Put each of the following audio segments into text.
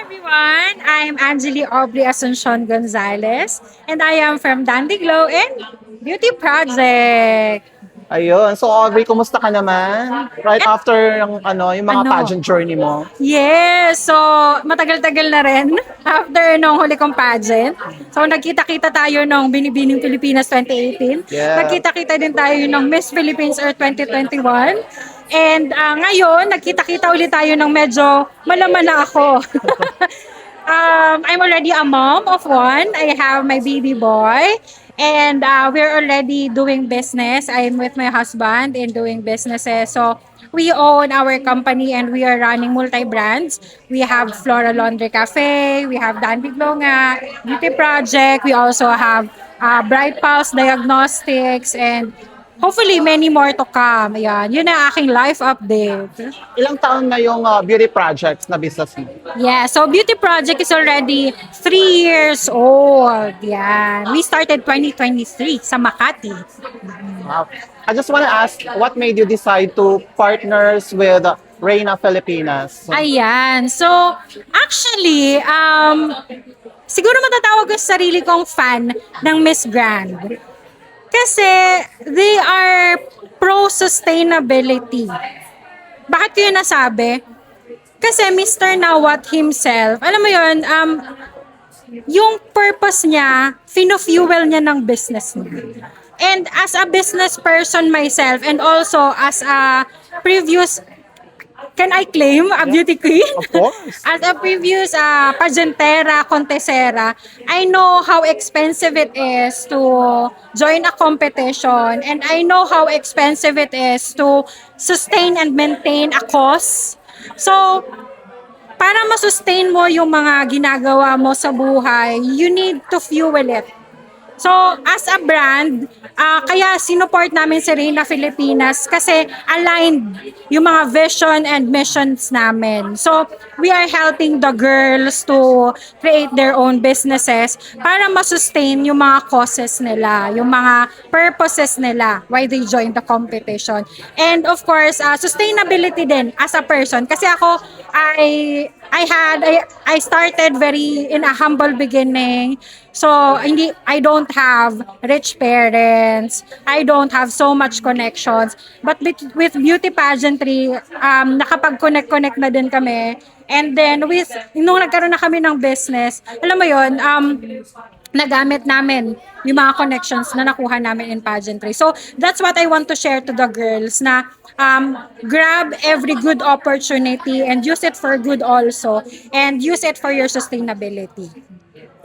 everyone. I'm Angeli Aubrey Asuncion Gonzalez, and I am from Dandy Glow and Beauty Project. Ayun. So, Aubrey, kumusta ka naman? Right after yung mga Ano? pageant journey mo. Yes, so matagal-tagal na rin after nung huli kong pageant. So nagkita-kita tayo nung Binibining Pilipinas 2018. Yeah. Nagkita-kita din tayo nung Miss Philippines Earth 2021. And ngayon, nagkita-kita ulit tayo ng medyo malaman na ako. I'm already a mom of one. I have my baby boy. And we're already doing business. I'm with my husband in doing businesses. So we own our company and we are running multi-brands. We have Flora Laundry Cafe, we have Dandy Glonga, Beauty Project, we also have Bright Pulse Diagnostics, and hopefully many more to come. Ayan, yun ang aking life update. Ilang taon na yung beauty projects na business mo? Yeah, so Beauty Project is already 3 years old. Yan. We started 2023 sa Makati. Wow. I just want to ask, what made you decide to partners with Reina Filipinas? Ayan. So, actually, siguro matatawag ko sa sarili kong fan ng Miss Grand. Kasi they are pro-sustainability. Bakit ko yun nasabi? Kasi Mr. Nawat himself, alam mo yun, yung purpose niya, fino-fuel niya ng business niya. And as a business person myself, and also as a previous, can I claim a beauty queen? Of course. As a previous pageantera, contesera, I know how expensive it is to join a competition, and I know how expensive it is to sustain and maintain a cause. So, para ma-sustain mo yung mga ginagawa mo sa buhay, you need to fuel it. So, as a brand, kaya sinuport namin si Reina Filipinas kasi aligned yung mga vision and missions namin. So, we are helping the girls to create their own businesses para ma-sustain yung mga causes nila, yung mga purposes nila why they join the competition. And of course, sustainability din as a person. Kasi ako, I started very in a humble beginning. So, I don't have rich parents. I don't have so much connections. But with beauty pageantry, nakapag-connect na din kami. And then, nung nagkaroon na kami ng business, alam mo yun, nagamit namin yung mga connections na nakuha namin in pageantry. So, that's what I want to share to the girls na grab every good opportunity and use it for good also, and use it for your sustainability.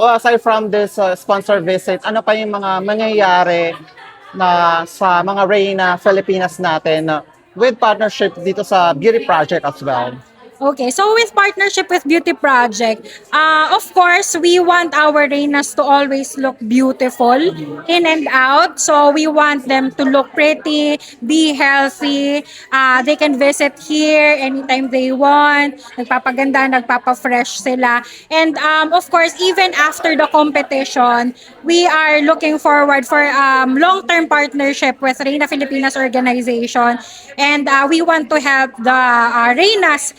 Well, aside from this sponsor visit, ano pa yung mga mangyayari na sa mga Reina Filipinas natin with partnership dito sa Beauty Project as well? Okay, so with partnership with Beauty Project, of course, we want our Reynas to always look beautiful in and out. So we want them to look pretty, be healthy. They can visit here anytime they want. Nagpapaganda, nagpapa-fresh sila. And of course, even after the competition, we are looking forward for long-term partnership with Reina Filipinas organization. And we want to help the Reynas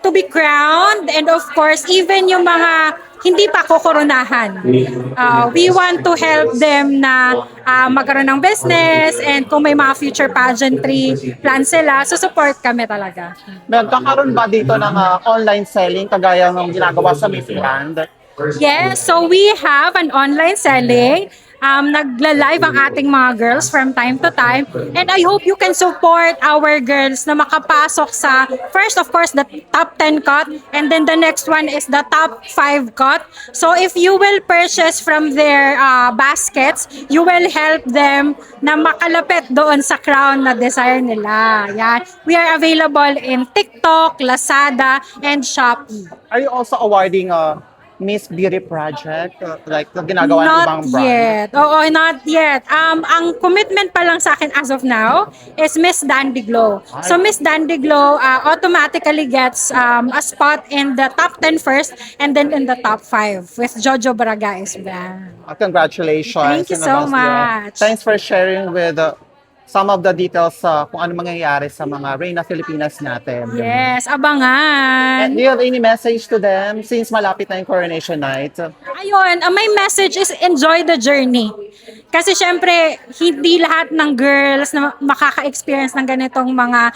to be crowned, and of course even yung mga hindi pa kokoronahan. We want to help them na magkaroon ng business, and kung may mga future pageantry plans sila, so support kami talaga. Nagkakaroon ba dito ng online selling kagaya ng ginagawa sa Miss Grand? Yes, so we have an online selling. Nagla-live ang ating mga girls from time to time. And I hope you can support our girls na makapasok sa, first of course, the top 10 cut. And then the next one is the top 5 cut. So if you will purchase from their baskets, you will help them na makalapit doon sa crown na desire nila. Yan. We are available in TikTok, Lazada, and Shopee. Are you also awarding Miss Beauty Project, like the ginagawa ng ibang brand? Not yet. Oo, not yet. Ang commitment pa lang sa akin as of now is Miss Dandy Glow. So Miss Dandy Glow automatically gets a spot in the top 10 first, and then in the top 5 with Jojo Baragay's brand. Congratulations. Thank you in so advance, Leo. much. Thanks for sharing with some of the details sa kung ano mangyayari sa mga Reyna Filipinas natin. Yes, And abangan. do you have any message to them since malapit na yung coronation night? Ayun, my message is enjoy the journey. Kasi syempre, hindi lahat ng girls na makaka-experience ng ganitong mga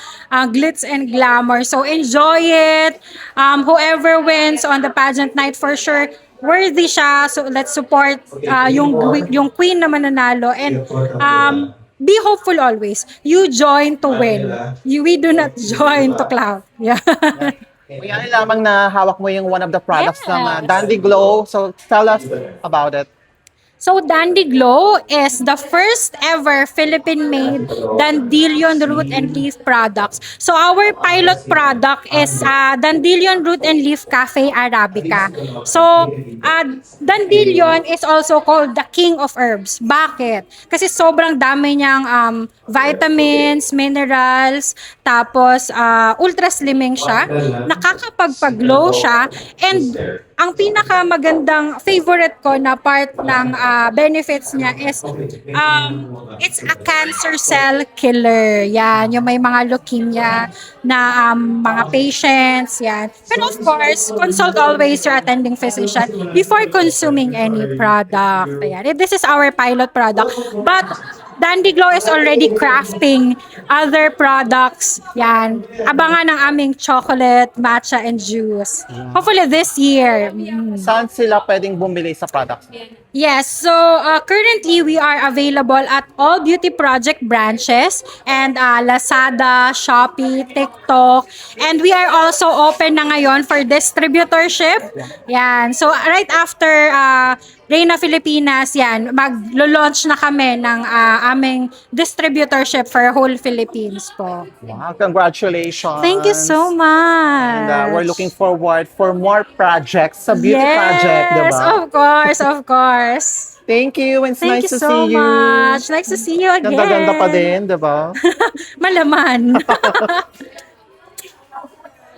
glitz and glamour. So enjoy it. Whoever wins on the pageant night for sure, worthy siya. So let's support yung queen na mananalo. And be hopeful always. You join to win. We do not join to cloud. Yeah. Kaya lamang na hawak mo yung one of the products ng Yes. Dandy Glow. So tell us about it. So Dandy Glow is the first ever Philippine-made Dandelion Root and Leaf products. So our pilot product is Dandelion Root and Leaf Cafe Arabica. So Dandelion is also called the king of herbs. Bakit? Kasi sobrang dami niyang vitamins, minerals, tapos ultra slimming siya, nakakapagpag-glow siya, and ang pinakamagandang favorite ko na part ng benefits niya is it's a cancer cell killer. Yan, yung may mga leukemia na mga patients, yan. And of course, consult always your attending physician before consuming any product. Ayan. This is our pilot product. But Dandy Glow is already crafting other products. Yan. Abangan ang aming chocolate, matcha, and juice. Hopefully this year. Saan sila pwedeng bumili sa products? Yes, so currently we are available at all Beauty Project branches and Lazada, Shopee, TikTok, and we are also open na ngayon for distributorship. Yan. So right after Reyna Filipinas, yan, maglo-launch na kami ng aming distributorship for whole Philippines po. Wow, congratulations. Thank you so much. And we're looking forward for more projects sa beauty project, diba? Yes, of course, of course. Thank you. It's Thank nice you to so see you. much. Nice to see you again. Ganda-ganda pa din, diba? Malaman.